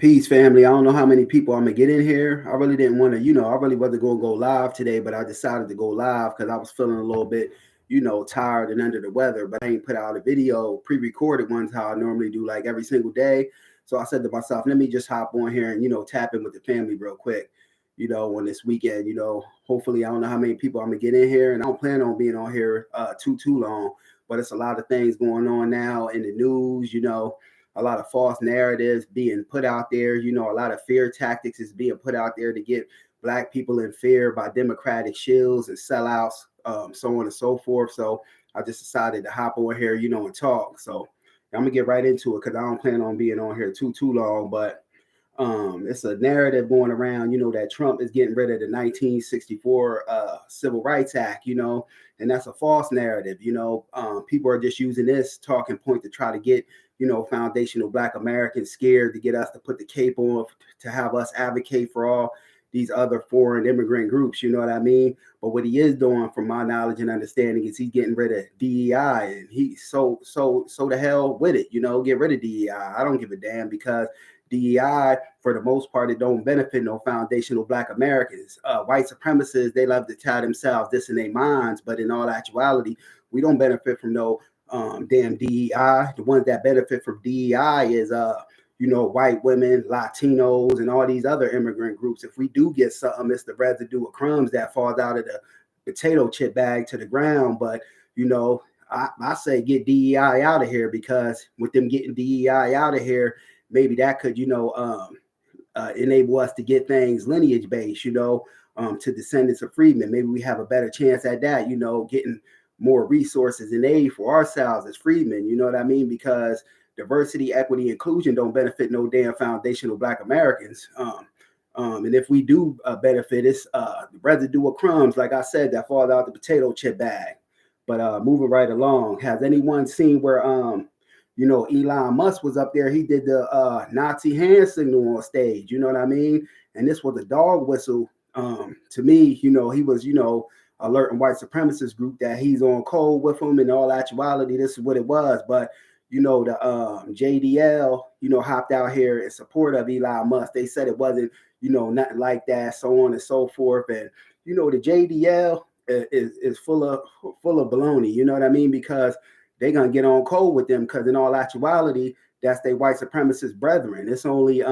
Peace, family. I don't know how many people I'm gonna get in here. I really didn't want to, I really wasn't going to go live today, but I decided to go live because I was feeling a little bit, tired and under the weather. But I ain't put out a video, pre-recorded ones how I normally do, like every single day. So I said to myself, let me just hop on here and tap in with the family real quick. On this weekend. Hopefully I don't know how many people I'm gonna get in here, and I don't plan on being on here too long. But it's a lot of things going on now in the news. A lot of false narratives being put out there. A lot of fear tactics is being put out there to get Black people in fear by Democratic shills and sellouts, so on and so forth. So I just decided to hop over here, and talk. So I'm gonna get right into it because I don't plan on being on here too long. But it's a narrative going around, that Trump is getting rid of the 1964 Civil Rights Act, and that's a false narrative. People are just using this talking point to try to get foundational Black Americans scared, to get us to put the cape on, to have us advocate for all these other foreign immigrant groups, you know what I mean? But what he is doing, from my knowledge and understanding, is he's getting rid of DEI, and he's so the hell with it, get rid of DEI. I don't give a damn, because DEI, for the most part, it don't benefit no foundational Black Americans. White supremacists, they love to tell themselves this in their minds, but in all actuality, we don't benefit from no damn DEI. The ones that benefit from DEI is white women, Latinos, and all these other immigrant groups. If we do get something, it's the residue of crumbs that falls out of the potato chip bag to the ground. But I say get DEI out of here, because with them getting DEI out of here, maybe that could enable us to get things lineage based, to descendants of freedmen. Maybe we have a better chance at that, getting more resources and aid for ourselves as freedmen, you know what I mean? Because diversity, equity, inclusion don't benefit no damn foundational Black Americans. And if we do benefit, it's the residue of crumbs, like I said, that falls out the potato chip bag. But moving right along, has anyone seen where Elon Musk was up there? He did the Nazi hand signal on stage, you know what I mean? And this was a dog whistle. To me, he was, alerting white supremacist group that he's on code with them. In all actuality, this is what it was. But the JDL, hopped out here in support of Elon Musk. They said it wasn't, nothing like that, so on and so forth. And the JDL is full of baloney. You know what I mean? Because they're gonna get on code with them, because in all actuality, that's their white supremacist brethren. It's only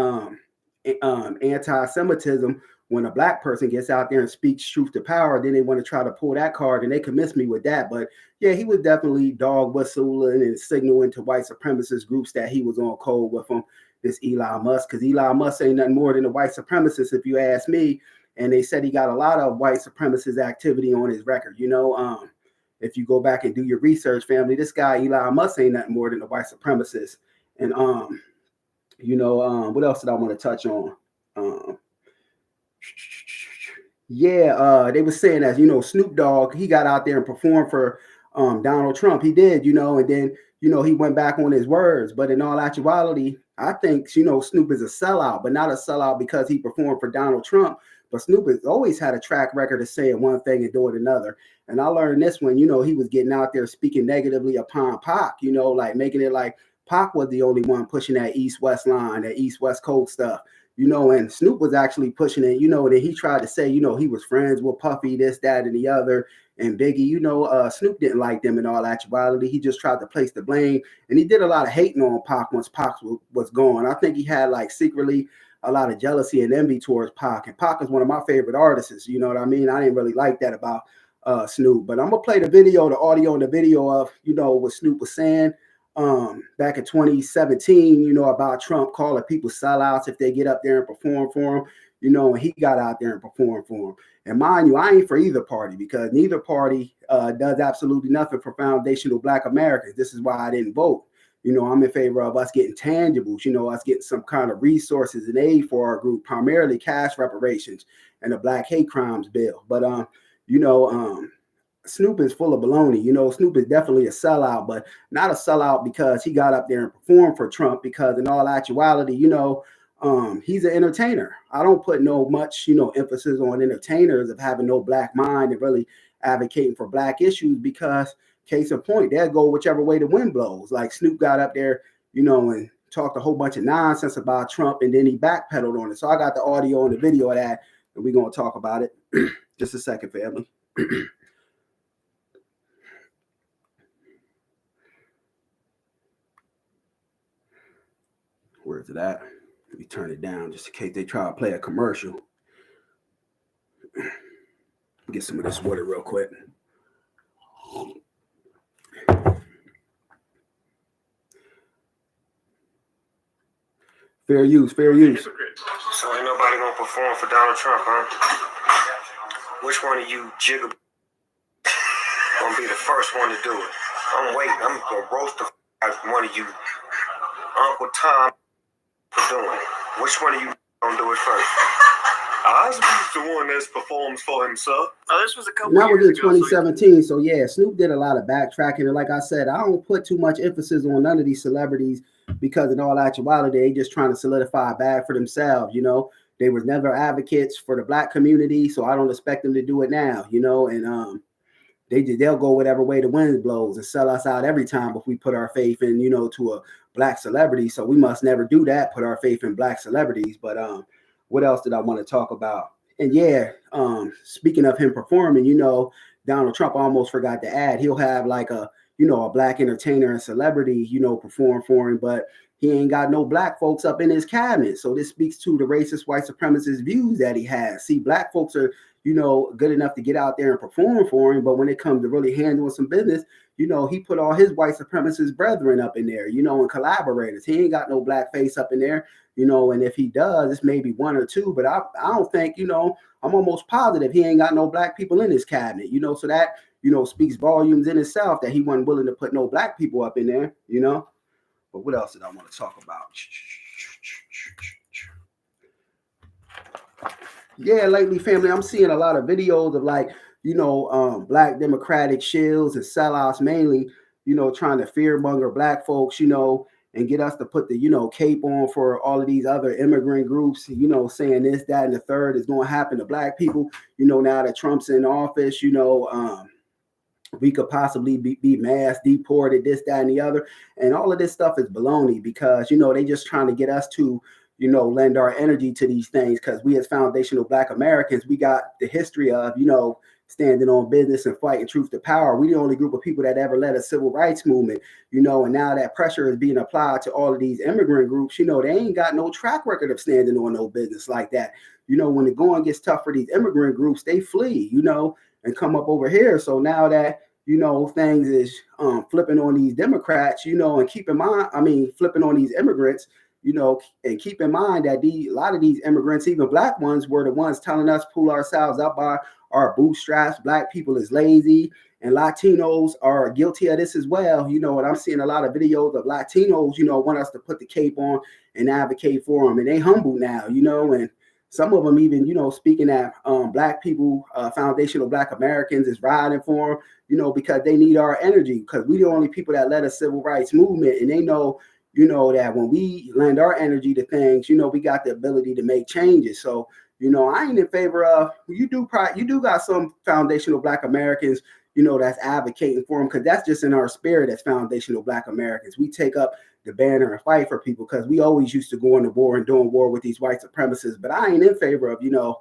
anti-Semitism when a Black person gets out there and speaks truth to power. Then they want to try to pull that card, and they can miss me with that. But yeah, he was definitely dog whistling and signaling to white supremacist groups that he was on code with them, this Elon Musk, because Elon Musk ain't nothing more than a white supremacist, if you ask me. And they said he got a lot of white supremacist activity on his record. If you go back and do your research, family, this guy Elon Musk ain't nothing more than a white supremacist. And what else did I want to touch on? They were saying that, Snoop Dogg, he got out there and performed for Donald Trump. He did, and then, he went back on his words. But in all actuality, I think, Snoop is a sellout, but not a sellout because he performed for Donald Trump. But Snoop has always had a track record of saying one thing and doing another. And I learned this when, he was getting out there speaking negatively upon Pac, like making it like Pac was the only one pushing that East-West line, that East-West code stuff. And Snoop was actually pushing it, that he tried to say, he was friends with Puffy, this, that, and the other, and Biggie. Snoop didn't like them in all actuality. He just tried to place the blame, and he did a lot of hating on Pac once Pac was gone. I think he had, like, secretly a lot of jealousy and envy towards Pac, and Pac is one of my favorite artists, you know what I mean? I didn't really like that about Snoop, but I'm going to play the audio and the video of, what Snoop was saying back in 2017, about Trump calling people sellouts if they get up there and perform for him, and he got out there and performed for him. And mind you, I ain't for either party, because neither party does absolutely nothing for foundational Black Americans. This is why I didn't vote. I'm in favor of us getting tangibles, us getting some kind of resources and aid for our group, primarily cash reparations and the Black hate crimes bill. But, Snoop is full of baloney. Snoop is definitely a sellout, but not a sellout because he got up there and performed for Trump, because in all actuality, he's an entertainer. I don't put much emphasis on entertainers of having no Black mind and really advocating for Black issues, because case in point, they'll go whichever way the wind blows. Like Snoop got up there, and talked a whole bunch of nonsense about Trump, and then he backpedaled on it. So I got the audio and the video of that, and we're going to talk about it. Just a second, family. Where's it at? Let me turn it down just in case they try to play a commercial. Get some of this water real quick. Fair use, fair use. So ain't nobody gonna perform for Donald Trump, huh? Which one of you jiggle gonna be the first one to do it? I'm waiting. I'm gonna roast the out of one of you, Uncle Tom, for doing it. Which one of you gonna do it first? I was the one that performs for himself. Oh, this was a couple years ago. That was in 2017. So yeah, Snoop did a lot of backtracking. And like I said, I don't put too much emphasis on none of these celebrities because in all actuality, they just trying to solidify a bag for themselves. You know, they were never advocates for the black community, so I don't expect them to do it now. You know, and they'll go whatever way the wind blows and sell us out every time if we put our faith in, you know, to a black celebrity. So we must never do that. Put our faith in black celebrities, but what else did I want to talk about? And yeah, speaking of him performing, you know, Donald Trump almost forgot to add, he'll have like a, you know, a black entertainer and celebrity, you know, perform for him, but he ain't got no black folks up in his cabinet. So this speaks to the racist white supremacist views that he has. See, black folks are, you know, good enough to get out there and perform for him. But when it comes to really handling some business, you know, he put all his white supremacist brethren up in there, you know, and collaborators. He ain't got no black face up in there. You know, and if he does, it's maybe one or two, but I don't think, you know, I'm almost positive he ain't got no black people in his cabinet, you know, so that, you know, speaks volumes in itself that he wasn't willing to put no black people up in there, you know. But what else did I want to talk about? Yeah, lately, family, I'm seeing a lot of videos of like, you know, black Democratic shills and sellouts mainly, you know, trying to fearmonger black folks, you know, and get us to put the, you know, cape on for all of these other immigrant groups, you know, saying this, that, and the third is going to happen to black people, you know, now that Trump's in office, you know, we could possibly be mass deported, this, that, and the other. And all of this stuff is baloney because, you know, they just trying to get us to, you know, lend our energy to these things because we as foundational black Americans, we got the history of, you know, standing on business and fighting truth to power. We the only group of people that ever led a civil rights movement, you know, and now that pressure is being applied to all of these immigrant groups, you know, they ain't got no track record of standing on no business like that. You know, when the going gets tough for these immigrant groups, they flee, you know, and come up over here. So now that, you know, things is flipping on these Democrats, you know, and keep in mind, flipping on these immigrants, you know, and keep in mind that a lot of these immigrants, even black ones, were the ones telling us pull ourselves up by our bootstraps. Black people is lazy, and Latinos are guilty of this as well. You know, and I'm seeing a lot of videos of Latinos, you know, want us to put the cape on and advocate for them, and they humble now, you know, and some of them even, you know, speaking at black people, foundational black Americans is riding for them, you know, because they need our energy because we the only people that led a civil rights movement, and they know, you know, that when we lend our energy to things, you know, we got the ability to make changes. So, you know, I ain't in favor of, you do got some foundational black Americans, you know, that's advocating for them because that's just in our spirit as foundational black Americans. We take up the banner and fight for people because we always used to go into war and doing war with these white supremacists. But I ain't in favor of, you know,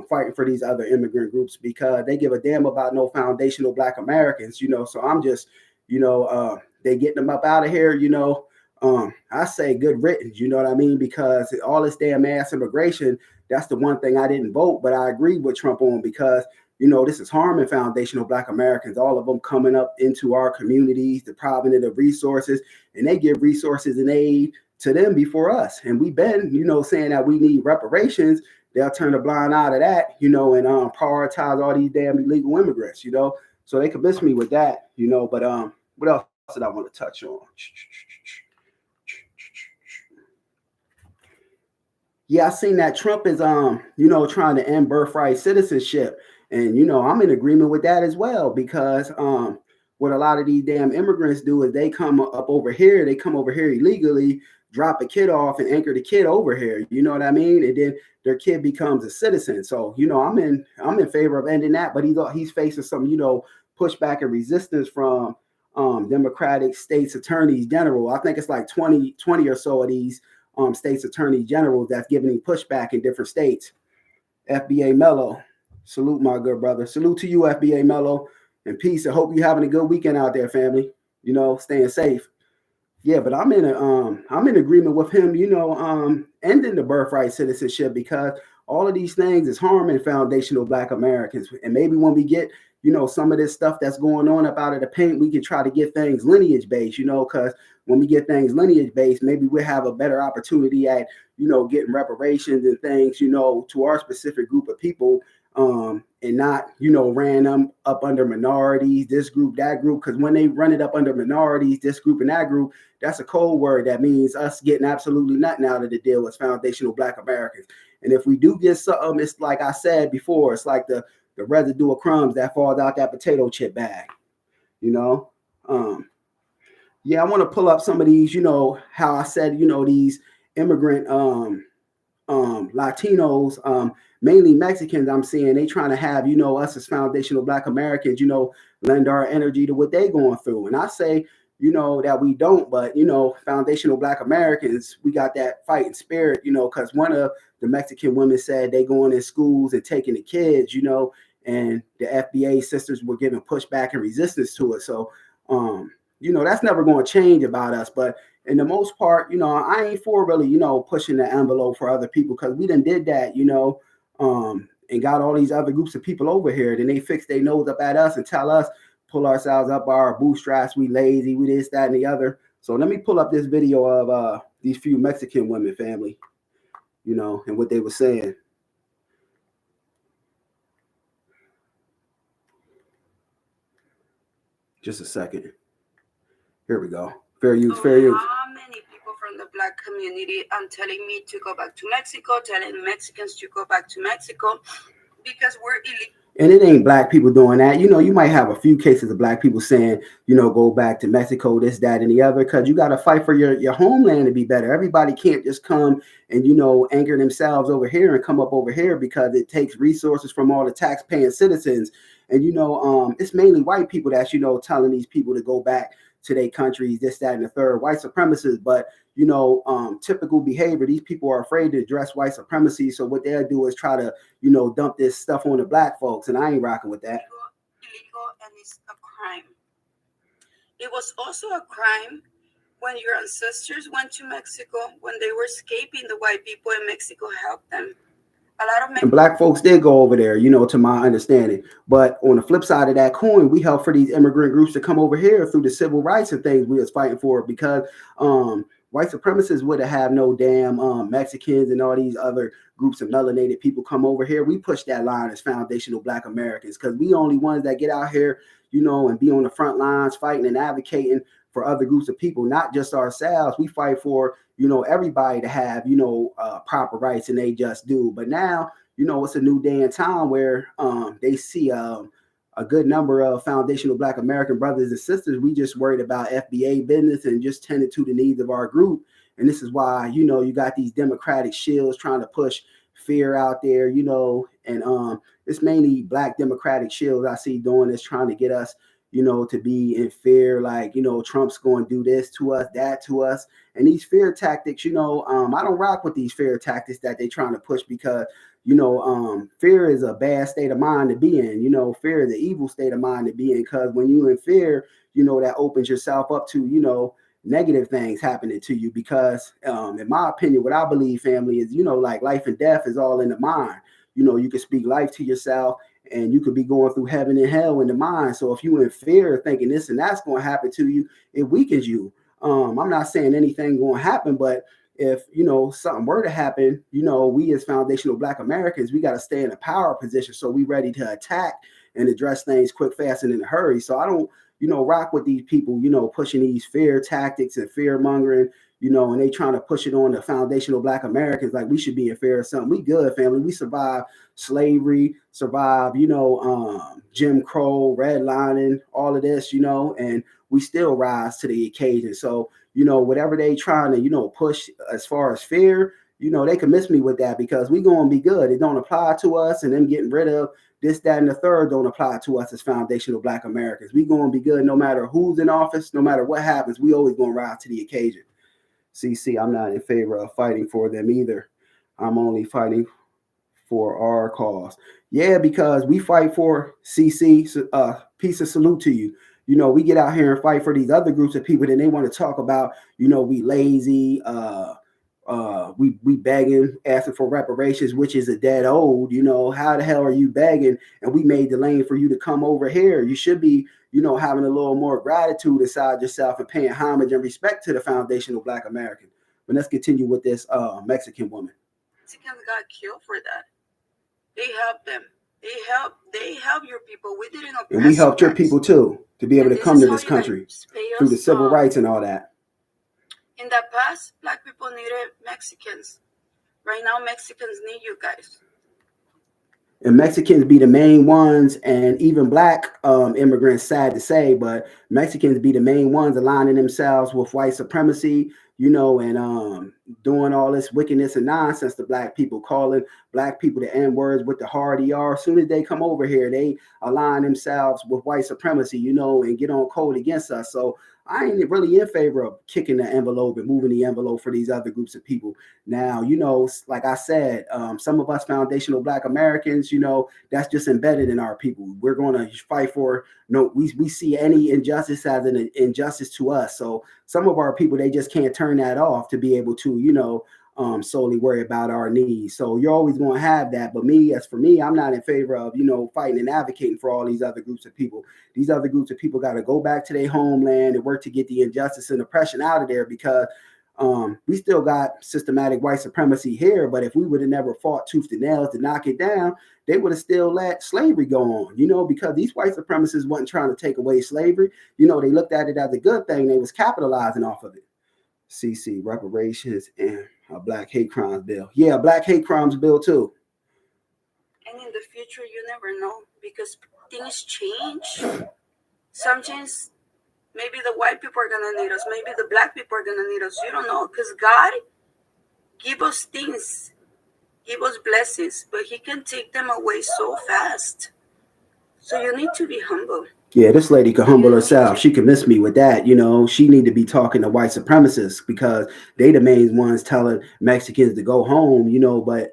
fighting for these other immigrant groups because they give a damn about no foundational black Americans, you know. So I'm just, you know, they getting them up out of here, you know. I say good riddance, you know what I mean? Because all this damn mass immigration, that's the one thing I didn't vote, but I agree with Trump on because, you know, this is harming foundational black Americans, all of them coming up into our communities, depriving it of resources, and they give resources and aid to them before us. And we've been, you know, saying that we need reparations. They'll turn a blind eye to that, you know, and prioritize all these damn illegal immigrants, you know. So they convinced me with that, you know, but what else did I want to touch on? Yeah, I seen that Trump is, you know, trying to end birthright citizenship. And, you know, I'm in agreement with that as well, because what a lot of these damn immigrants do is they come over here illegally, drop a kid off and anchor the kid over here. You know what I mean? And then their kid becomes a citizen. So, you know, I'm in favor of ending that, but he's facing some, you know, pushback and resistance from Democratic states attorneys general. I think it's like 20 or so of these states attorney generals that's giving pushback in different states. FBA Mello, salute my good brother. Salute to you, FBA Mello, and peace. I hope you're having a good weekend out there, family. Staying safe. Yeah, but I'm in agreement with him, ending the birthright citizenship, because all of these things is harming foundational Black Americans. And maybe when we get, some of this stuff that's going on up out of the paint, we can try to get things lineage based, because when we get things lineage based, maybe we'll have a better opportunity at, getting reparations and things, to our specific group of people. And not, ran them up under minorities, this group, that group. Because when they run it up under minorities, this group and that group, that's a code word that means us getting absolutely nothing out of the deal as foundational Black Americans. And if we do get something, it's like I said before, it's like the residue of crumbs that falls out that potato chip bag, Yeah, I want to pull up some of these, how I said, these immigrant Latinos, mainly Mexicans, I'm seeing they trying to have, us as foundational Black Americans, lend our energy to what they going through. And I say, that we don't, but, foundational Black Americans, we got that fighting spirit, because one of the Mexican women said they going in schools and taking the kids, and the FBA sisters were giving pushback and resistance to it. So, that's never going to change about us. But in the most part, I ain't for really, pushing the envelope for other people, because we done did that, and got all these other groups of people over here. Then they fix their nose up at us and tell us, pull ourselves up by our bootstraps, we lazy, we this, that, and the other. So let me pull up this video of these few Mexican women, family, and what they were saying. Just a second. Here we go. Fair use, fair use. How many people from the Black community are telling me to go back to Mexico, telling Mexicans to go back to Mexico because we're illegal? And it ain't Black people doing that. You might have a few cases of Black people saying, go back to Mexico, this, that, and the other, because you got to fight for your homeland to be better. Everybody can't just come and, anchor themselves over here and come up over here, because it takes resources from all the tax-paying citizens. And, it's mainly white people that's, telling these people to go back to their countries, this, that, and the third, white supremacists. But, typical behavior, these people are afraid to address white supremacy. So what they'll do is try to, dump this stuff on the Black folks. And I ain't rocking with that. Illegal, and it's a crime. It was also a crime when your ancestors went to Mexico, when they were escaping the white people, and Mexico helped them. And Black folks did go over there, to my understanding. But on the flip side of that coin, we helped for these immigrant groups to come over here through the civil rights and things we was fighting for, because white supremacists would have no damn Mexicans and all these other groups of melanated people come over here. We push that line as foundational Black Americans, because we only ones that get out here, and be on the front lines fighting and advocating for other groups of people, not just ourselves. We fight for, everybody to have, proper rights, and they just do. But now, it's a new day and time where they see a good number of foundational Black American brothers and sisters. We just worried about FBA business and just tended to the needs of our group. And this is why, you got these Democratic shills trying to push fear out there, and it's mainly Black Democratic shills I see doing this, trying to get us, to be in fear, like, Trump's going to do this to us, that to us. And these fear tactics, I don't rock with these fear tactics that they're trying to push, because, fear is a bad state of mind to be in. Fear is an evil state of mind to be in, because when you're in fear, that opens yourself up to, negative things happening to you. Because in my opinion, what I believe, family, is, like life and death is all in the mind. You can speak life to yourself, and you could be going through heaven and hell in the mind. So if you're in fear thinking this and that's going to happen to you, it weakens you. I'm not saying anything going to happen, but if, something were to happen, we as foundational Black Americans, we got to stay in a power position. So we ready to attack and address things quick, fast, and in a hurry. So I don't, rock with these people, pushing these fear tactics and fear mongering, and they trying to push it on the foundational Black Americans like we should be in fear of something. We good, family. We survived slavery, survived, Jim Crow, redlining, all of this, and we still rise to the occasion. So, whatever they trying to, push as far as fear, they can miss me with that because we gonna be good. It don't apply to us, and them getting rid of this, that, and the third don't apply to us as foundational Black Americans. We gonna be good no matter who's in office, no matter what happens. We always gonna rise to the occasion. CC, I'm not in favor of fighting for them either. I'm only fighting for our cause. Yeah, because we fight for CC. Peace and salute to you. We get out here and fight for these other groups of people, then they want to talk about, we lazy, we begging, asking for reparations, which is a dead old. How the hell are you begging? And we made the lane for you to come over here. You should be, having a little more gratitude inside yourself and paying homage and respect to the foundational Black American. But let's continue with this Mexican woman. Mexicans got killed for that. They helped them. They help your people. We didn't oppress. And we helped your people too, to be able to come to this country through the civil rights and all that. In the past, Black people needed Mexicans. Right now, Mexicans need you guys. And Mexicans be the main ones, and even Black immigrants, sad to say, but Mexicans be the main ones aligning themselves with white supremacy, and doing all this wickedness and nonsense to Black people, calling Black people the N-words with the hard ER. As soon as they come over here, they align themselves with white supremacy, and get on code against us. So I ain't really in favor of kicking the envelope and moving the envelope for these other groups of people. Now, like I said, some of us foundational Black Americans, that's just embedded in our people. We're going to fight for, we see any injustice as an injustice to us. So some of our people, they just can't turn that off to be able to, solely worry about our needs. So you're always going to have that. But as for me, I'm not in favor of, fighting and advocating for all these other groups of people. These other groups of people got to go back to their homeland and work to get the injustice and oppression out of there, because we still got systematic white supremacy here. But if we would have never fought tooth and nails to knock it down, they would have still let slavery go on, because these white supremacists wasn't trying to take away slavery. They looked at it as a good thing. They was capitalizing off of it. CC, reparations and a Black hate crimes bill. Yeah, Black hate crimes bill too. And in the future, you never know, because things change. Sometimes maybe the white people are going to need us. Maybe the Black people are going to need us. You don't know, because God give us things, give us blessings, but he can take them away so fast. So you need to be humble. Yeah, this lady could humble herself. She could miss me with that. She need to be talking to white supremacists, because they the main ones telling Mexicans to go home, but,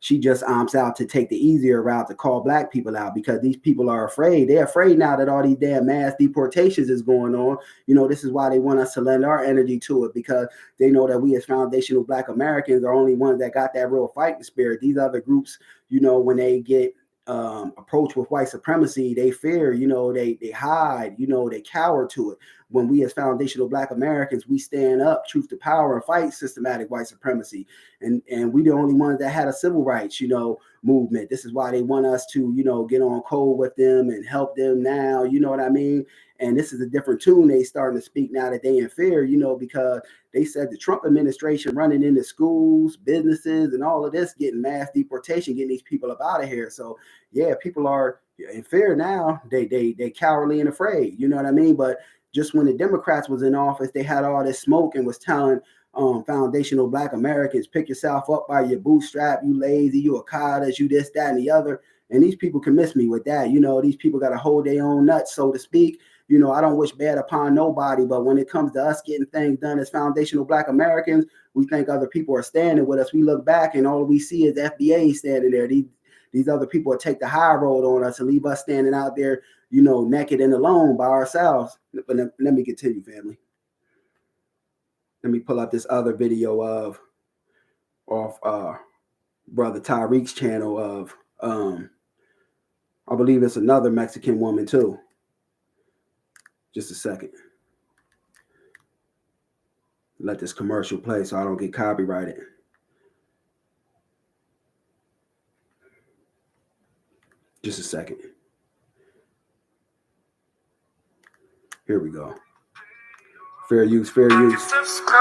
she just amps out to take the easier route to call Black people out, because these people are afraid. They're afraid now that all these damn mass deportations is going on. This is why they want us to lend our energy to it, because they know that we as foundational Black Americans are only ones that got that real fighting spirit. These other groups, when they get approach with white supremacy, they fear, they hide, they cower to it. When we as foundational Black Americans, we stand up, truth to power, and fight systematic white supremacy. And we the only ones that had a civil rights, movement. This is why they want us to, get on code with them and help them now, you know what I mean? And this is a different tune they starting to speak now that they in fear, because they said the Trump administration running into schools, businesses, and all of this, getting mass deportation, getting these people up out of here. So yeah, people are in fear now. They cowardly and afraid, you know what I mean? But just when the Democrats was in office, they had all this smoke and was telling foundational Black Americans, pick yourself up by your bootstrap, you lazy, you a cottage, you this, that, and the other. And these people can miss me with that. These people got to hold their own nuts, so to speak. I don't wish bad upon nobody, but when it comes to us getting things done as foundational Black Americans, we think other people are standing with us. We look back and all we see is FBA standing there. These other people will take the high road on us and leave us standing out there, naked and alone by ourselves. But let me continue, family. Let me pull up this other video of Brother Tyreek's channel of, I believe it's another Mexican woman too. Just a second. Let this commercial play so I don't get copyrighted. Just a second. Here we go. Fair use, fair use. Subscribe.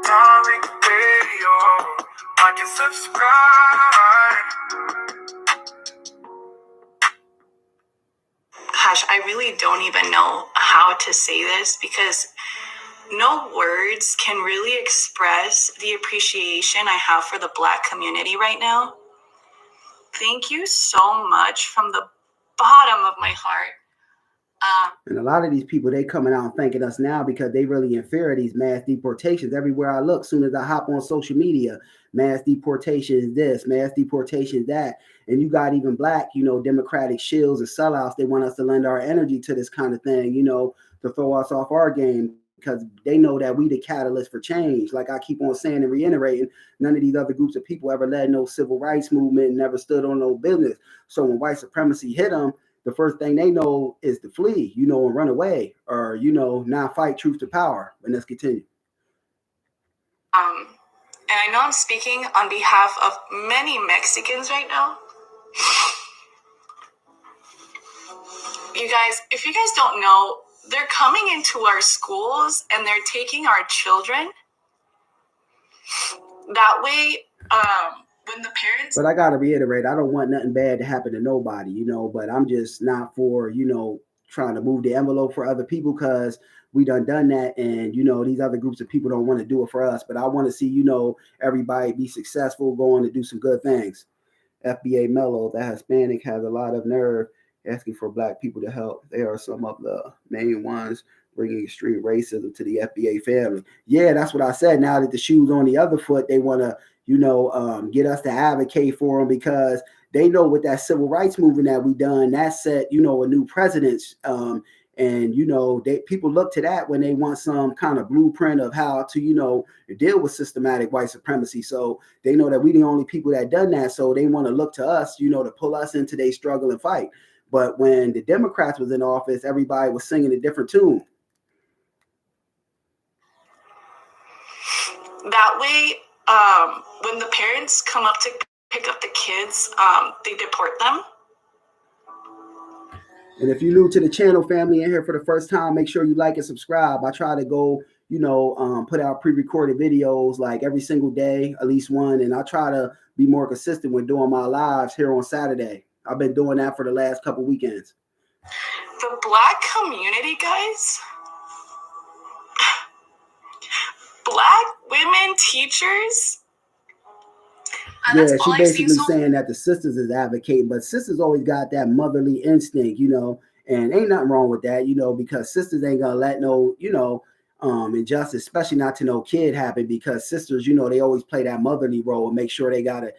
Tyreek Radio. I can subscribe. Gosh, I really don't even know how to say this, because No words can really express the appreciation I have for the Black community right now. Thank you so much from the bottom of my heart. And a lot of these people, they coming out and thanking us now because they really in fear of these mass deportations. Everywhere I look, soon as I hop on social media, mass deportation is this, mass deportation is that. And you got even Black, Democratic shills and sellouts. They want us to lend our energy to this kind of thing, to throw us off our game because they know that we the catalyst for change. Like I keep on saying and reiterating, none of these other groups of people ever led no civil rights movement, never stood on no business. So when white supremacy hit them, the first thing they know is to flee, and run away or, not fight truth to power. And let's continue. And I know I'm speaking on behalf of many Mexicans right now. You guys, if you guys don't know, they're coming into our schools and they're taking our children. That way, when the parents... But I got to reiterate, I don't want nothing bad to happen to nobody, but I'm just not for, trying to move the envelope for other people because we done that. And, these other groups of people don't want to do it for us. But I want to see, everybody be successful, go on to do some good things. FBA Mello, that Hispanic has a lot of nerve asking for Black people to help. They are some of the main ones bringing extreme racism to the FBA family. Yeah, that's what I said. Now that the shoe's on the other foot, they want to, get us to advocate for them because they know with that civil rights movement that we done, that set, a new precedence. And people look to that when they want some kind of blueprint of how to deal with systematic white supremacy. So they know that we the only people that done that. So they want to look to us, to pull us into their struggle and fight. But when the Democrats was in office, everybody was singing a different tune. That way, when the parents come up to pick up the kids, they deport them. And if you're new to the channel, family, in here for the first time, make sure you like and subscribe. I try to go, put out pre-recorded videos like every single day, at least one. And I try to be more consistent when doing my lives here on Saturday. I've been doing that for the last couple weekends. The Black community, guys, Black women teachers. Yeah, she basically saying that the sisters is advocating, but sisters always got that motherly instinct, and ain't nothing wrong with that, because sisters ain't gonna let no, injustice, especially not to no kid happen because sisters, they always play that motherly role and make sure they gotta,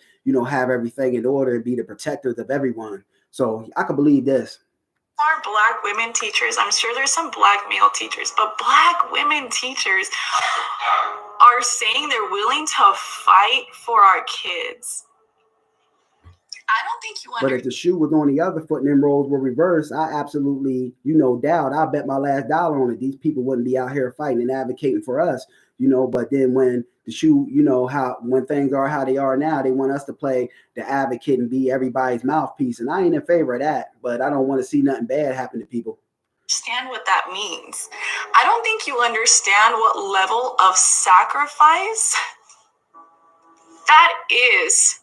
have everything in order and be the protectors of everyone. So I could believe this. Are Black women teachers? I'm sure there's some Black male teachers, but Black women teachers are saying they're willing to fight for our kids. I don't think you understand. But if the shoe was on the other foot and them roles were reversed, I absolutely, doubt. I bet my last dollar on it. These people wouldn't be out here fighting and advocating for us, But then when the shoe, when things are how they are now, they want us to play the advocate and be everybody's mouthpiece. And I ain't in favor of that, but I don't want to see nothing bad happen to people. Understand what that means. I don't think you understand what level of sacrifice that is.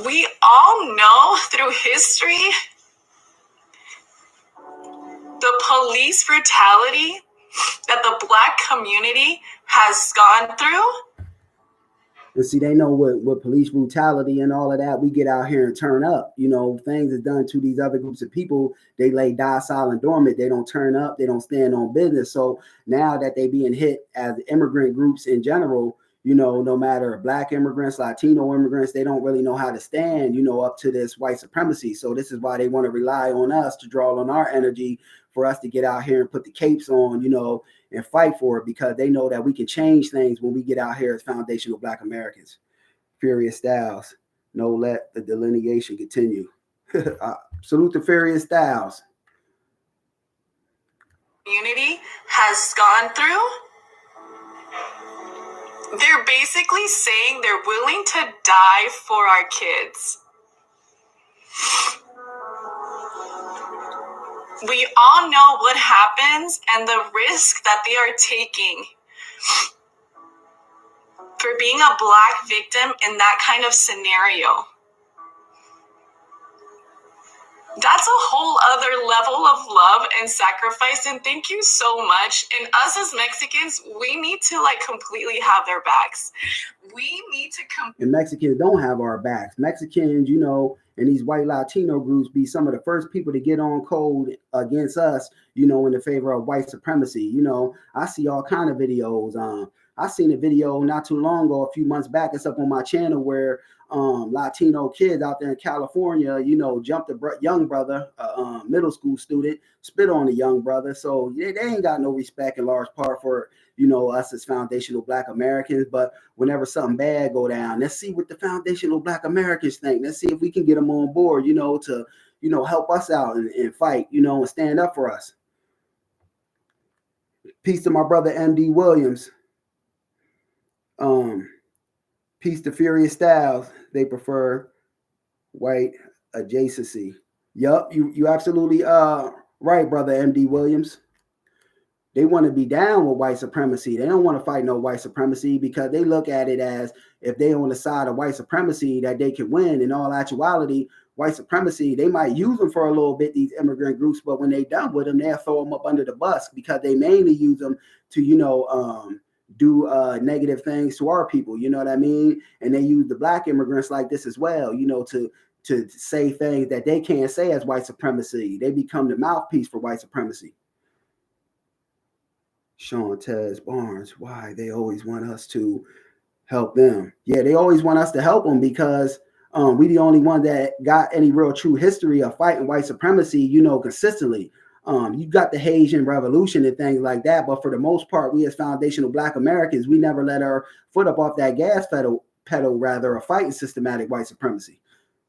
We all know through history the police brutality that the Black community has gone through. And see, they know with police brutality and all of that, we get out here and turn up. Things are done to these other groups of people. They lay docile and dormant. They don't turn up. They don't stand on business. So now that they being hit as immigrant groups in general, no matter Black immigrants, Latino immigrants, they don't really know how to stand, up to this white supremacy. So this is why they want to rely on us to draw on our energy for us to get out here and put the capes on, and fight for it because they know that we can change things when we get out here as foundational Black Americans. Furious Styles. No, let the delineation continue. Salute to Furious Styles. Community has gone through. They're basically saying they're willing to die for our kids. We all know what happens and the risk that they are taking for being a Black victim in that kind of scenario. That's a whole other level of love and sacrifice, and thank you so much. And us as Mexicans, we need to like completely have their backs. We need to and Mexicans don't have our backs. Mexicans, you know, and these white Latino groups be some of the first people to get on code against us, you know, in the favor of white supremacy. You know, I see all kind of videos. I seen a video not too long ago, a few months back. It's up on my channel where Latino kids out there in California, you know, jumped a young brother, middle school student, spit on a young brother. So they ain't got no respect in large part for, you know, us as foundational Black Americans. But whenever something bad go down, let's see what the foundational Black Americans think. Let's see if we can get them on board, you know, to, you know, help us out and fight, you know, and stand up for us. Peace to my brother MD Williams. Peace to Furious Styles. They prefer white adjacency. Yup, you absolutely right, brother MD Williams. They want to be down with white supremacy. They don't want to fight no white supremacy because they look at it as if they on the side of white supremacy that they can win. In all actuality, white supremacy, they might use them for a little bit, these immigrant groups, but when they done with them, they'll throw them up under the bus because they mainly use them to, you know, do negative things to our people, you know what I mean? And they use the Black immigrants like this as well, you know, to say things that they can't say as white supremacy. They become the mouthpiece for white supremacy. Sean Tez Barnes, why they always want us to help them? Yeah, they always want us to help them because we the only one that got any real true history of fighting white supremacy, you know, consistently. You got the Haitian Revolution and things like that, but for the most part, we as foundational Black Americans, we never let our foot up off that gas pedal rather, of fighting systematic white supremacy.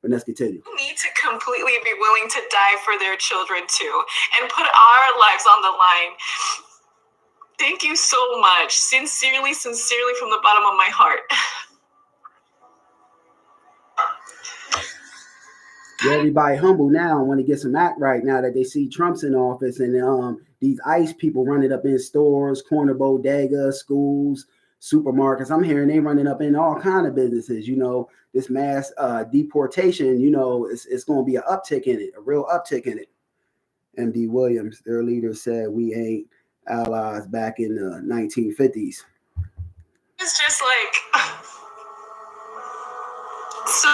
But let's continue. We need to completely be willing to die for their children too, and put our lives on the line. Thank you so much. Sincerely, sincerely, from the bottom of my heart. Yeah, everybody humble now. Want to get some act right now that they see Trump's in office, and these ICE people running up in stores, corner bodegas, schools, supermarkets. I'm hearing they running up in all kind of businesses. You know, this mass deportation. You know, it's going to be an uptick in it, a real uptick in it. MD Williams, their leader, said we ain't allies back in the 1950s. It's just like so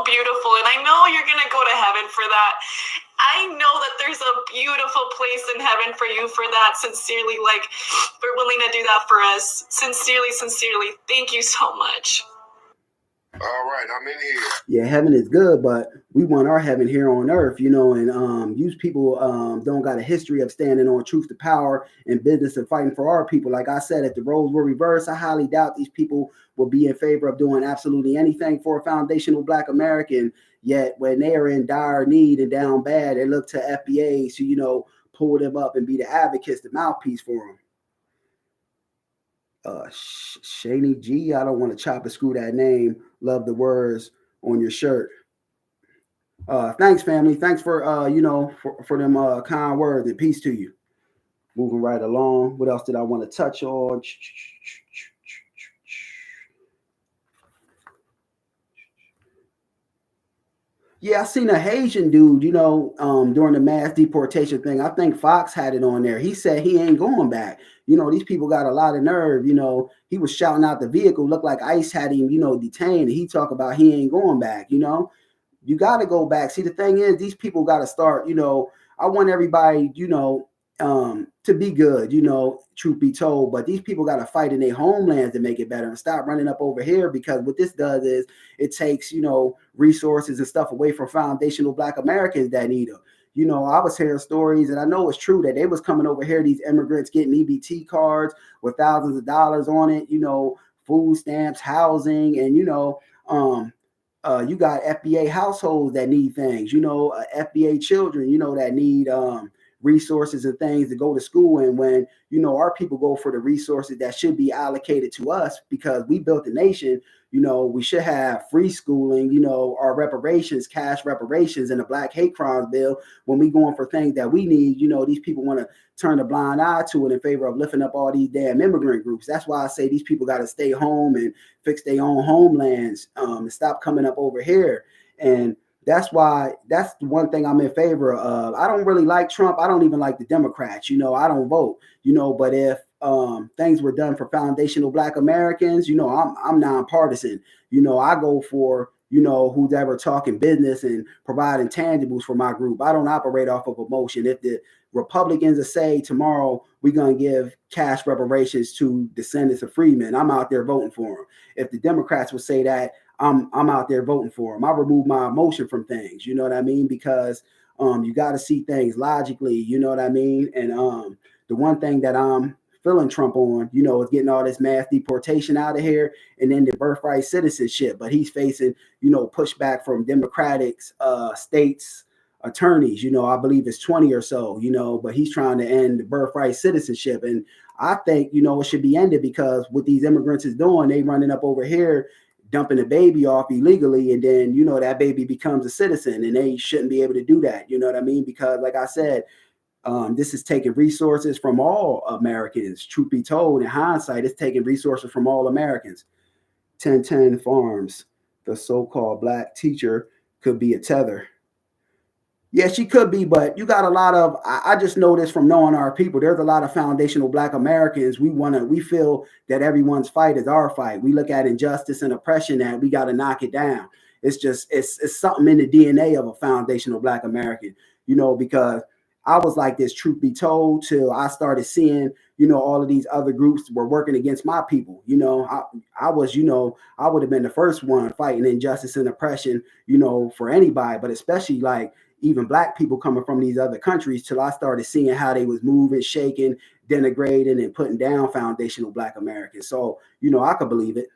beautiful, and I know you're gonna go to heaven for that. I know that there's a beautiful place in heaven for you for that. Sincerely, like, we're willing to do that for us. Sincerely, sincerely, thank you so much. All right, I'm in here. Yeah, heaven is good, but we want our heaven here on earth, you know, and use people don't got a history of standing on truth to power in business and fighting for our people. Like I said, if the roles were reversed, I highly doubt these people will be in favor of doing absolutely anything for a foundational Black American. Yet when they are in dire need and down bad, they look to FBA to, you know, pull them up and be the advocates, the mouthpiece for them. Shani G, I don't want to chop and screw that name. Love the words on your shirt. Thanks, family. Thanks for you know, for them kind words, and peace to you. Moving right along. What else did I want to touch on? Yeah, I seen a Haitian dude, you know, during the mass deportation thing. I think Fox had it on there. He said he ain't going back. You know, these people got a lot of nerve. You know, he was shouting out the vehicle, looked like ICE had him, you know, detained. And he talked about he ain't going back. You know, you got to go back. See, the thing is, these people got to start, you know, I want everybody, you know, to be good, you know, truth be told, but these people got to fight in their homelands to make it better and stop running up over here, because what this does is it takes, you know, resources and stuff away from foundational Black Americans that need them. You know, I was hearing stories, and I know it's true, that they was coming over here, these immigrants getting EBT cards with thousands of dollars on it, you know, food stamps, housing, and, you know, you got FBA households that need things, you know, FBA children, you know, that need resources and things to go to school. And when, you know, our people go for the resources that should be allocated to us because we built the nation, you know, we should have free schooling, you know, our reparations, cash reparations, and the Black Hate Crimes bill. When we going for things that we need, you know, these people want to turn a blind eye to it in favor of lifting up all these damn immigrant groups. That's why I say these people got to stay home and fix their own homelands and stop coming up over here. And that's why that's the one thing I'm in favor of. I don't really like Trump. I don't even like the Democrats. I don't vote. But if things were done for foundational Black Americans, I'm nonpartisan. I go for who's ever talking business and providing tangibles for my group. I don't operate off of emotion. If the Republicans say tomorrow we're gonna give cash reparations to descendants of freedmen, I'm out there voting for them. If the Democrats would say that, I'm out there voting for them. I remove my emotion from things, you know what I mean? Because you got to see things logically, you know what I mean? And the one thing that I'm feeling Trump on, is getting all this mass deportation out of here and then the birthright citizenship. But he's facing, pushback from Democratic states attorneys, I believe it's 20 or so, but he's trying to end the birthright citizenship. And I think, it should be ended because what these immigrants is doing, they running up over here dumping a baby off illegally, and then that baby becomes a citizen, and they shouldn't be able to do that. You know what I mean? Because like I said, this is taking resources from all Americans. Truth be told, in hindsight, it's taking resources from all Americans. 1010 Farms, the so-called Black teacher, could be a tether. Yeah, she could be, but you got a lot of, I just know this from knowing our people. There's a lot of foundational Black Americans. We feel that everyone's fight is our fight. We look at injustice and oppression and we got to knock it down. It's just, it's something in the DNA of a foundational Black American, because I was like this, truth be told, till I started seeing, all of these other groups were working against my people. I was, I would have been the first one fighting injustice and oppression, for anybody, but especially like even Black people coming from these other countries, till I started seeing how they was moving, shaking, denigrating, and putting down foundational Black Americans. So, I could believe it.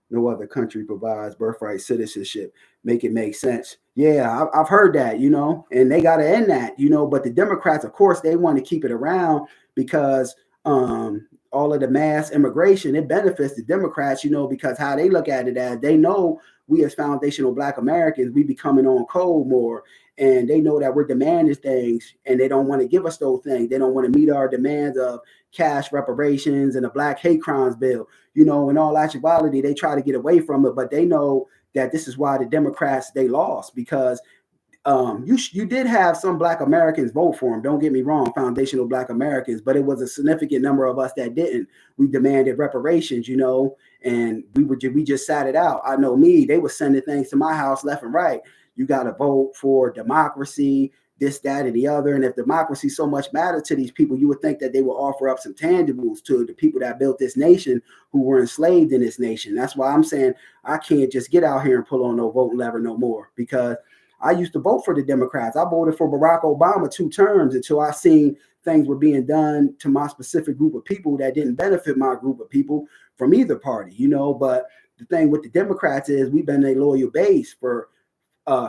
No other country provides birthright citizenship. Make it make sense. Yeah, I've heard that, and they got to end that, but the Democrats, of course, they want to keep it around because all of the mass immigration, it benefits the Democrats, because how they look at it as they know we as foundational Black Americans, we be coming on code more, and they know that we're demanding things and they don't want to give us those things. They don't want to meet our demands of cash reparations and a Black hate crimes bill. In all actuality, they try to get away from it, but they know that this is why the Democrats, they lost, because you did have some Black Americans vote for him. Don't get me wrong, foundational Black Americans, but it was a significant number of us that didn't. We demanded reparations, and we just sat it out. I know me, they were sending things to my house left and right. You got to vote for democracy, this, that, and the other. And if democracy so much matters to these people, you would think that they will offer up some tangibles to the people that built this nation who were enslaved in this nation. That's why I'm saying I can't just get out here and pull on no voting lever no more, because I used to vote for the Democrats. I voted for Barack Obama 2 terms until I seen things were being done to my specific group of people that didn't benefit my group of people from either party, But the thing with the Democrats is we've been a loyal base for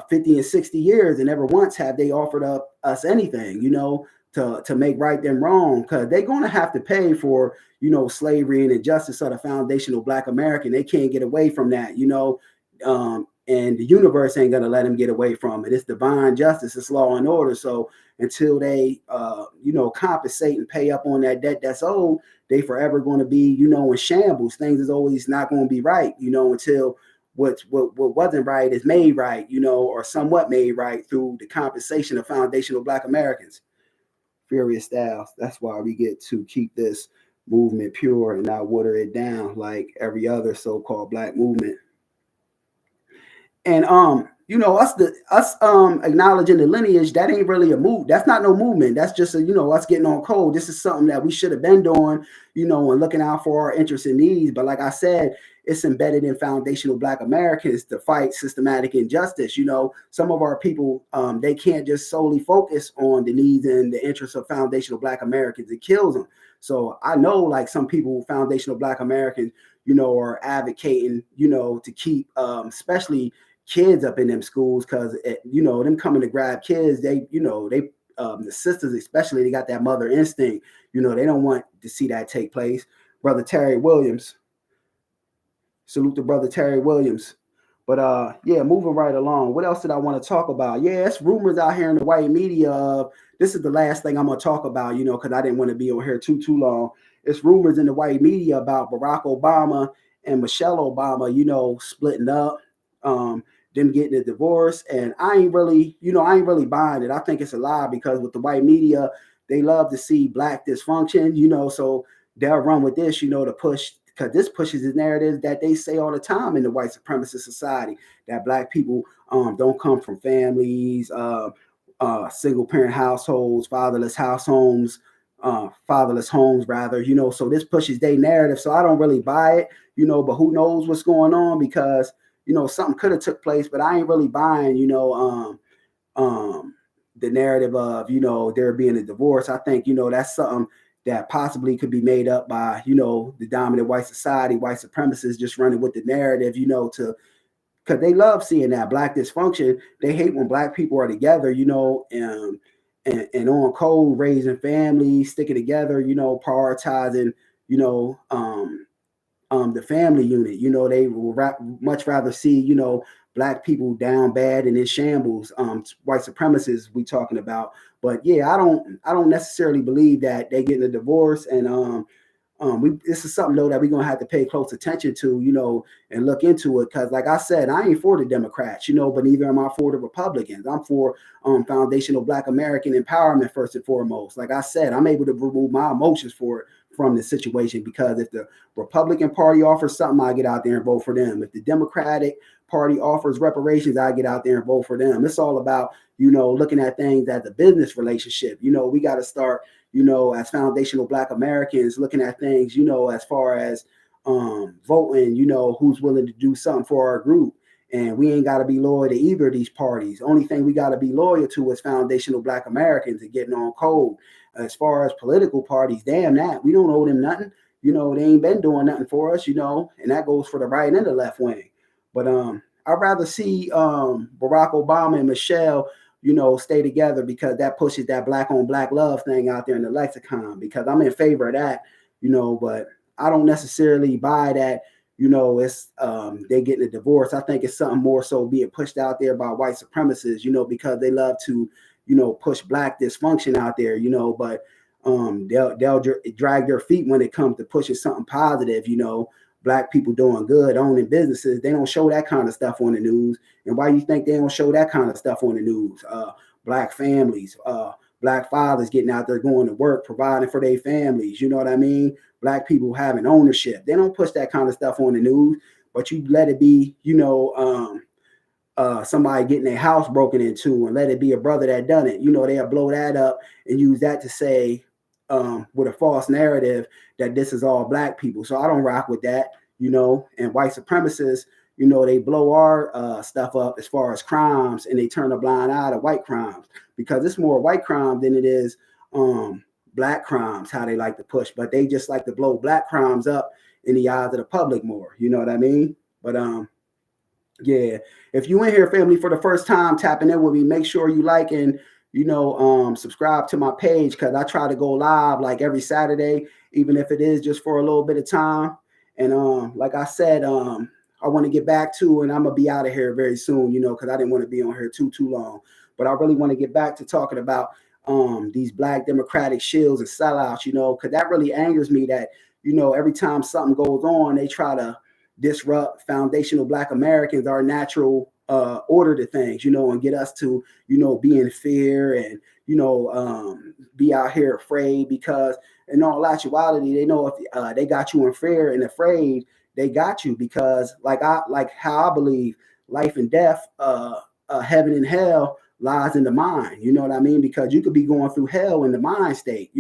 50 and 60 years, and never once have they offered up us anything, to make right them wrong, because they're going to have to pay for, slavery and injustice of the foundational Black American. They can't get away from that, and the universe ain't going to let them get away from it. It's divine justice. It's law and order. So until they, compensate and pay up on that debt that's owed, they forever going to be, in shambles. Things is always not going to be right, until what wasn't right is made right, or somewhat made right through the compensation of foundational Black Americans. Furious Styles. That's why we get to keep this movement pure and not water it down like every other so-called Black movement. And us acknowledging the lineage, that ain't really a move. That's not no movement. That's just us getting on code. This is something that we should have been doing, and looking out for our interests and needs. But like I said, it's embedded in foundational Black Americans to fight systematic injustice. Some of our people, they can't just solely focus on the needs and the interests of foundational Black Americans. It kills them. So I know, like, some people, foundational Black Americans, are advocating, to keep, especially kids up in them schools, because them coming to grab kids, they the sisters especially, they got that mother instinct, they don't want to see that take place. Brother Terry Williams, salute to Brother Terry Williams. But yeah, moving right along, what else did I want to talk about? Yeah, it's rumors out here in the white media of, this is the last thing I'm going to talk about, because I didn't want to be on here too long. It's rumors in the white media about Barack Obama and Michelle Obama, splitting up. them getting a divorce. And I ain't really buying it. I think it's a lie, because with the white media, they love to see black dysfunction, so they'll run with this, to push, because this pushes the narrative that they say all the time in the white supremacist society, that black people don't come from families, single parent households, fatherless homes, rather, so this pushes their narrative. So I don't really buy it, but who knows what's going on, because, something could have took place, but I ain't really buying, the narrative of, there being a divorce. I think, that's something that possibly could be made up by, the dominant white society, white supremacists just running with the narrative, because they love seeing that black dysfunction. They hate when black people are together, and on code, raising families, sticking together, prioritizing, the family unit. They will much rather see, black people down bad and in shambles. White supremacists we talking about. But yeah, I don't necessarily believe that they getting a divorce. And this is something though that we're gonna have to pay close attention to, and look into it. Because like I said, I ain't for the Democrats, but neither am I for the Republicans. I'm for foundational Black American empowerment first and foremost. Like I said, I'm able to remove my emotions from the situation, because if the Republican Party offers something, I get out there and vote for them. If the Democratic Party offers reparations, I get out there and vote for them. It's all about, looking at things as a business relationship. We got to start, as foundational Black Americans, looking at things, as far as voting, who's willing to do something for our group. And we ain't got to be loyal to either of these parties. Only thing we got to be loyal to is foundational Black Americans and getting on code. As far as political parties, damn that. We don't owe them nothing. They ain't been doing nothing for us, and that goes for the right and the left wing. But I'd rather see Barack Obama and Michelle, stay together, because that pushes that black on black love thing out there in the lexicon, because I'm in favor of that, but I don't necessarily buy that, it's they getting a divorce. I think it's something more so being pushed out there by white supremacists, because they love to, push black dysfunction out there, but they'll drag their feet when it comes to pushing something positive, Black people doing good, owning businesses. They don't show that kind of stuff on the news. And why you think they don't show that kind of stuff on the news? Black families, Black fathers getting out there going to work, providing for their families. You know what I mean? Black people having ownership. They don't push that kind of stuff on the news, but you let it be, somebody getting their house broken into, and let it be a brother that done it. They'll blow that up and use that to say, with a false narrative, that this is all Black people. So I don't rock with that, and white supremacists, they blow our stuff up as far as crimes, and they turn a blind eye to white crimes, because it's more white crime than it is Black crimes, how they like to push. But they just like to blow Black crimes up in the eyes of the public more. You know what I mean? But yeah, if you in here, family, for the first time tapping in with me, make sure you like and subscribe to my page, because I try to go live like every Saturday, even if it is just for a little bit of time. And like I said, I want to get back to, and I'm gonna be out of here very soon, because I didn't want to be on here too long. But I really want to get back to talking about these Black Democratic shills and sellouts, because that really angers me that, every time something goes on, they try to disrupt foundational Black Americans, our natural order to things, and get us to, be in fear and, be out here afraid, because in all actuality, they know if they got you in fear and afraid, they got you, because like how I believe life and death, heaven and hell lies in the mind. You know what I mean? Because you could be going through hell in the mind state,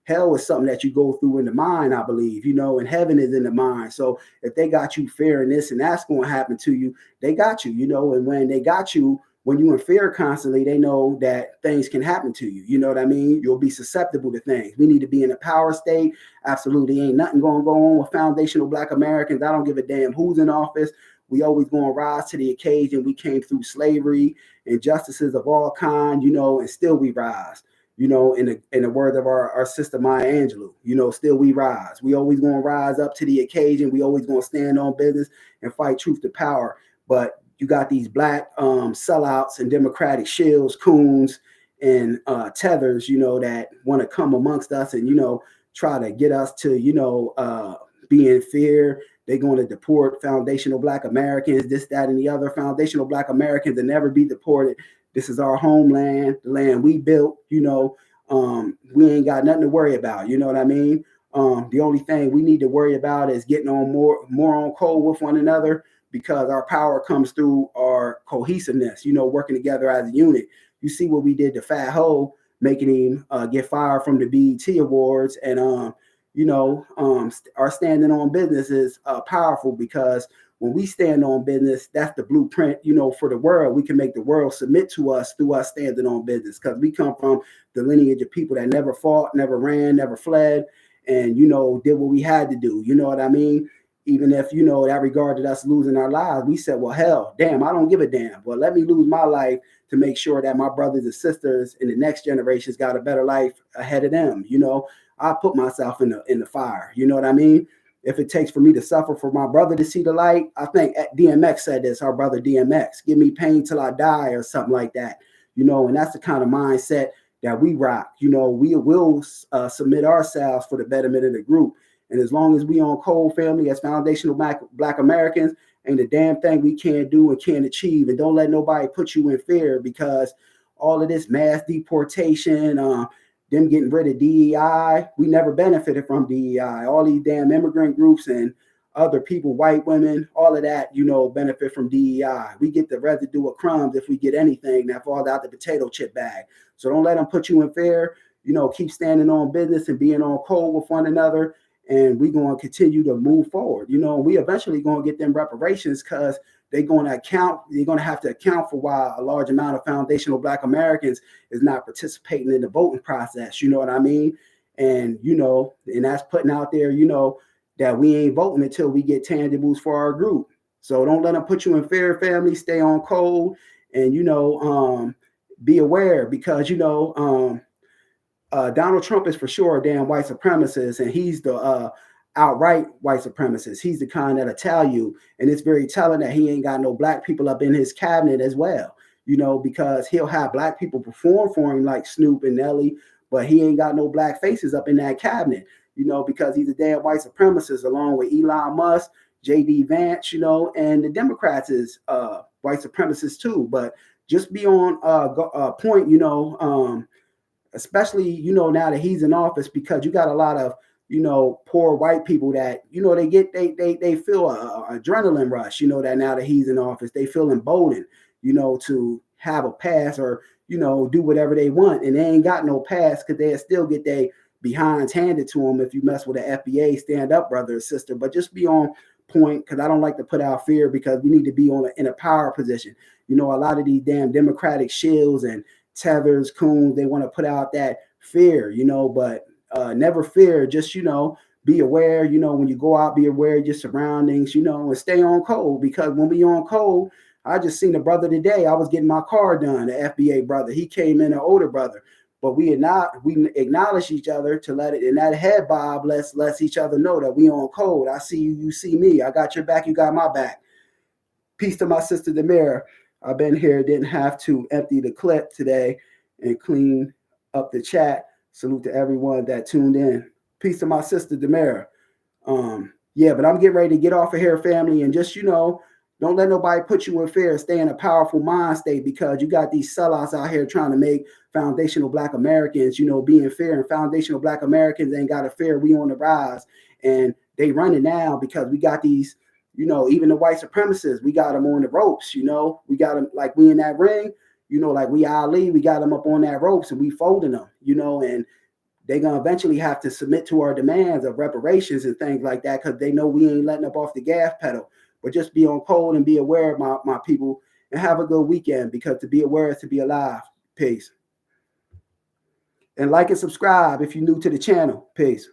Hell is something that you go through in the mind, I believe, and heaven is in the mind. So if they got you fearing this and that's going to happen to you, they got you, and when they got you, when you in fear constantly, they know that things can happen to you. You know what I mean? You'll be susceptible to things. We need to be in a power state. Absolutely ain't nothing going to go on with foundational Black Americans. I don't give a damn who's in office. We always going to rise to the occasion. We came through slavery, injustices of all kind, and still we rise. In the words of our sister Maya Angelou, still we rise. We always going to rise up to the occasion. We always going to stand on business and fight truth to power. But you got these Black sellouts and Democratic shills, coons, and tethers, that want to come amongst us and, try to get us to, be in fear, they're going to deport foundational Black Americans, this, that, and the other. Foundational Black Americans will never be deported. This is our homeland, the land we built, you know. We ain't got nothing to worry about, you know what I mean? The only thing we need to worry about is getting on more on code with one another, because our power comes through our cohesiveness, you know, working together as a unit. You see what we did to Fat Ho, making him get fired from the BET Awards. And, you know, our standing on business is powerful, because when we stand on business, that's the blueprint, you know, for the world. We can make the world submit to us through us standing on business, because we come from the lineage of people that never fought, never ran, never fled, and, you know, did what we had to do. You know what I mean? Even if, you know, that regarded us losing our lives, we said, well, hell, damn, I don't give a damn. Well, let me lose my life to make sure that my brothers and sisters in the next generations got a better life ahead of them. You know, I put myself in the fire. You know what I mean? If it takes for me to suffer for my brother to see the light, I think DMX said this, our brother DMX, give me pain till I die, or something like that. You know, and that's the kind of mindset that we rock. You know, we will submit ourselves for the betterment of the group. And as long as we on code, family, as foundational Black Americans, ain't a damn thing we can't do and can't achieve. And don't let nobody put you in fear, because all of this mass deportation, them getting rid of DEI, we never benefited from DEI. All these damn immigrant groups and other people, white women, all of that, you know, benefit from DEI. We get the residue of crumbs if we get anything that falls out the potato chip bag. So don't let them put you in fear. You know, keep standing on business and being on code with one another. And we're going to continue to move forward. You know, we eventually going to get them reparations, because they're going to have to account for why a large amount of foundational Black Americans is not participating in the voting process. You know what I mean? And, you know, and that's putting out there, you know, that we ain't voting until we get tangibles for our group. So don't let them put you in fear, family. Stay on code, and, you know, be aware, because, you know, Donald Trump is for sure a damn white supremacist, and he's the outright white supremacist. He's the kind that'll tell you, and it's very telling that he ain't got no Black people up in his cabinet as well, you know, because he'll have Black people perform for him like Snoop and Nelly, but he ain't got no Black faces up in that cabinet, you know, because he's a damn white supremacist, along with Elon Musk, J.D. Vance, you know, and the Democrats is white supremacists too. But just be on point, you know, especially, you know, now that he's in office, because you got a lot of, you know, poor white people that, you know, they feel a adrenaline rush, you know, that now that he's in office, they feel emboldened, you know, to have a pass, or, you know, do whatever they want. And they ain't got no pass, because they'll still get their behinds handed to them if you mess with an FBA stand up brother or sister. But just be on point, because I don't like to put out fear, because we need to be in a power position. You know, a lot of these damn Democratic shills and Tethers, Coons, they want to put out that fear, you know, but never fear. Just, you know, be aware, you know, when you go out, be aware of your surroundings, you know, and stay on code, because when we on code, I just seen a brother today. I was getting my car done, the FBA brother. He came in, an older brother, but we acknowledge each other to let it in that head bob. Let's each other know that we on code. I see you, you see me. I got your back, you got my back. Peace to my sister Demira. I've been here, didn't have to empty the clip today and clean up the chat. Salute to everyone that tuned in. Peace to my sister Demira. Yeah, but I'm getting ready to get off of here, family, and just, you know, don't let nobody put you in fear. Stay in a powerful mind state, because you got these sellouts out here trying to make foundational Black Americans, you know, be in fear. And foundational Black Americans ain't got a fear. We on the rise, and they running now, because we got these, you know, even the white supremacists, we got them on the ropes, you know, we got them like we in that ring, you know, like we Ali, we got them up on that ropes, and we folding them, you know, and they're going to eventually have to submit to our demands of reparations and things like that, because they know we ain't letting up off the gas pedal. But just be on code and be aware of my people, and have a good weekend, because to be aware is to be alive. Peace. And like and subscribe if you're new to the channel. Peace.